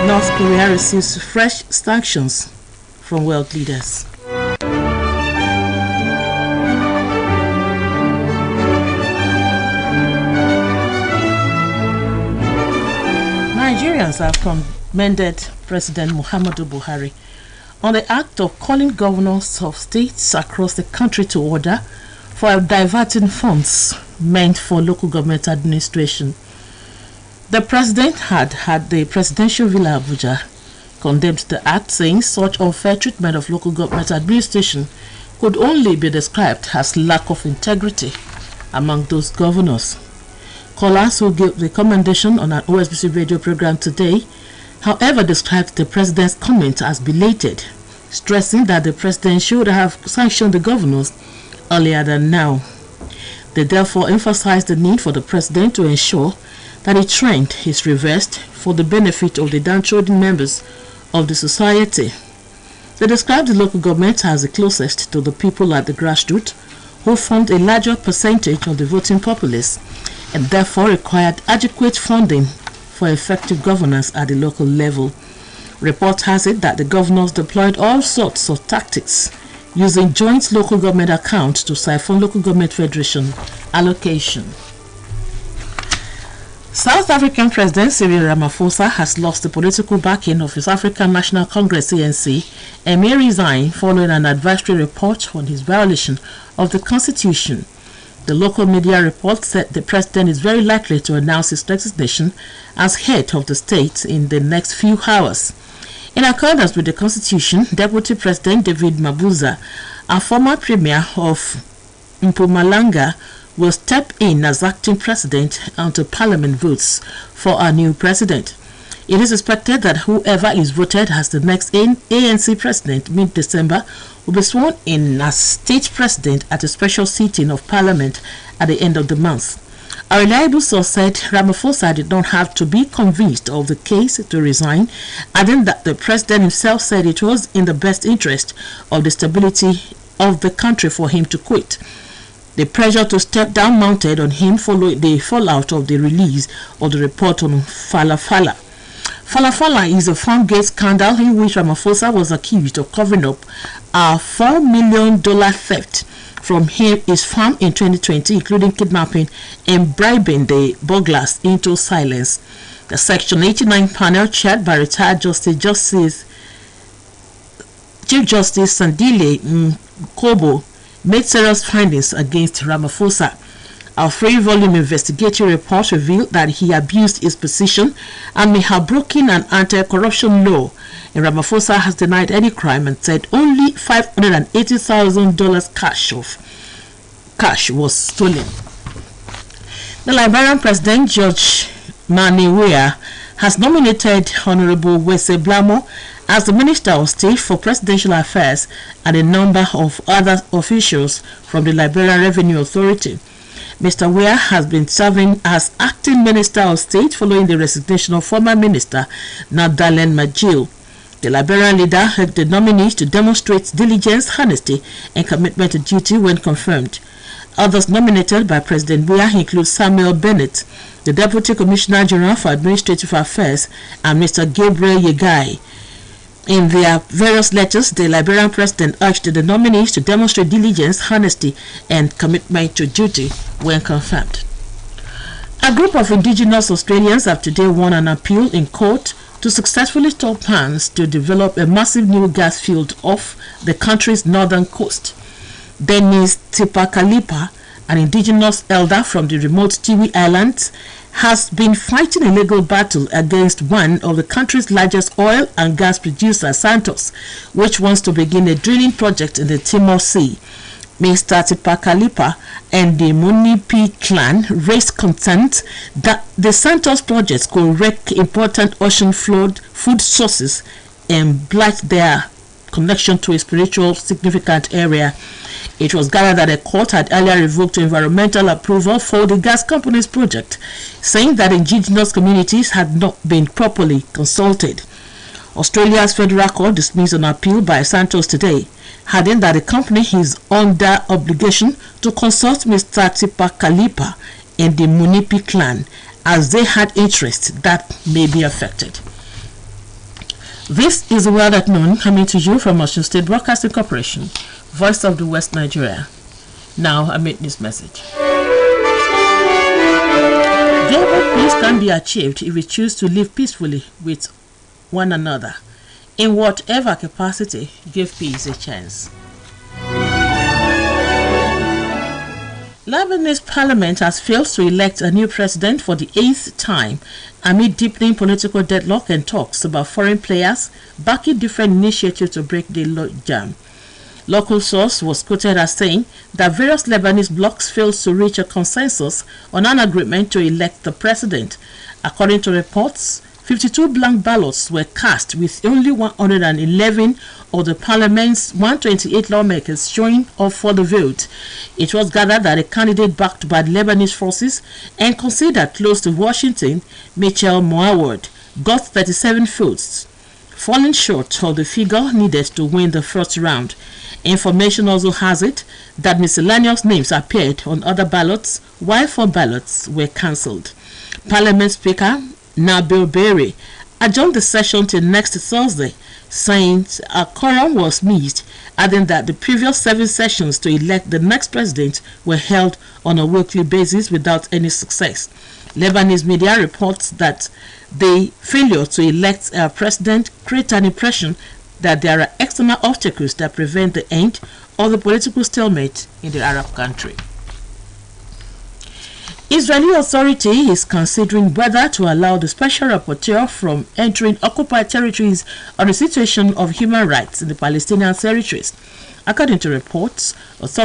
North Korea receives fresh sanctions from world leaders. Nigerians have commended President Muhammadu Buhari on the act of calling governors of states across the country to order for diverting funds meant for local government administration. The president had the presidential villa Abuja condemned the act, saying such unfair treatment of local government administration could only be described as lack of integrity among those governors. Callers who gave the commendation on an OSBC radio program today, however, described the president's comment as belated, stressing that the president should have sanctioned the governors earlier than now. They therefore emphasized the need for the president to ensure that a trend is reversed for the benefit of the downtrodden members of the society. They described the local government as the closest to the people at the grassroots, who formed a larger percentage of the voting populace and therefore required adequate funding for effective governance at the local level. Report has it that the governors deployed all sorts of tactics using joint local government accounts to siphon local government federation allocation. South African President Cyril Ramaphosa has lost the political backing of his African National Congress ANC and may resign following an advisory report on his violation of the Constitution. The local media report said the president is very likely to announce his resignation as head of the state in the next few hours. In accordance with the Constitution, Deputy President David Mabuza, a former premier of Mpumalanga, will step in as acting president until Parliament votes for a new president. It is expected that whoever is voted as the next ANC president mid-December will be sworn in as state president at a special sitting of Parliament at the end of the month. A reliable source said Ramaphosa did not have to be convinced of the case to resign, adding that the president himself said it was in the best interest of the stability of the country for him to quit. The pressure to step down mounted on him following the fallout of the release of the report on Falafala. Falafala is a farm gate scandal in which Ramaphosa was accused of covering up a $4 million theft from his farm in 2020, including kidnapping and bribing the burglars into silence. The Section 89 panel, chaired by retired Chief Justice Sandile Nkobo, made serious findings against Ramaphosa. A 3-volume investigatory report revealed that he abused his position and may have broken an anti-corruption law. And Ramaphosa has denied any crime and said only $580,000 cash was stolen. The Liberian President George Mani Weah has nominated Honorable Wesse Blamo as the Minister of State for Presidential Affairs and a number of other officials from the Liberian Revenue Authority. Mr. Weah has been serving as acting Minister of State following the resignation of former Minister Nadalen Majil. The Liberian leader urged the nominees to demonstrate diligence, honesty, and commitment to duty when confirmed. Others nominated by President Weah include Samuel Bennett, the Deputy Commissioner General for Administrative Affairs, and Mr. Gabriel Yegai. In their various letters, the Liberian president urged the nominees to demonstrate diligence, honesty, and commitment to duty when confirmed. A group of indigenous Australians have today won an appeal in court to successfully stop plans to develop a massive new gas field off the country's northern coast. Dennis Tipakalipa, an indigenous elder from the remote Tiwi Islands, has been fighting a legal battle against one of the country's largest oil and gas producers, Santos, which wants to begin a drilling project in the Timor Sea. Mr. Tipakalipa and the Munipi clan raised concerns that the Santos project could wreck important ocean-flowed food sources and blight their connection to a spiritual significant area. It was gathered that a court had earlier revoked environmental approval for the gas company's project, saying that indigenous communities had not been properly consulted. Australia's federal court dismissed an appeal by Santos today, adding that the company is under obligation to consult Mr. Tipakalipa and the Munipi clan as they had interest that may be affected. This is the World at Noon, coming to you from Osun State Broadcasting Corporation, Voice of the West Nigeria. Now, I make this message. Global peace can be achieved if we choose to live peacefully with one another. In whatever capacity, give peace a chance. Lebanese parliament has failed to elect a new president for the 8th time amid deepening political deadlock and talks about foreign players backing different initiatives to break the logjam. Local source was quoted as saying that various Lebanese blocs failed to reach a consensus on an agreement to elect the president. According to reports, 52 blank ballots were cast, with only 111 of the parliament's 128 lawmakers showing up for the vote. It was gathered that a candidate backed by the Lebanese forces and considered close to Washington, Michel Moawad, got 37 votes, falling short of the figure needed to win the first round. Information also has it that miscellaneous names appeared on other ballots, while 4 ballots were cancelled. Parliament Speaker Nabil Berry adjourned the session till next Thursday, saying a quorum was missed, adding that the previous 7 sessions to elect the next president were held on a weekly basis without any success. Lebanese media reports that the failure to elect a president creates an impression that there are external obstacles that prevent the end of the political stalemate in the Arab country. Israeli authority is considering whether to allow the special rapporteur from entering occupied territories on the situation of human rights in the Palestinian territories. According to reports, authorities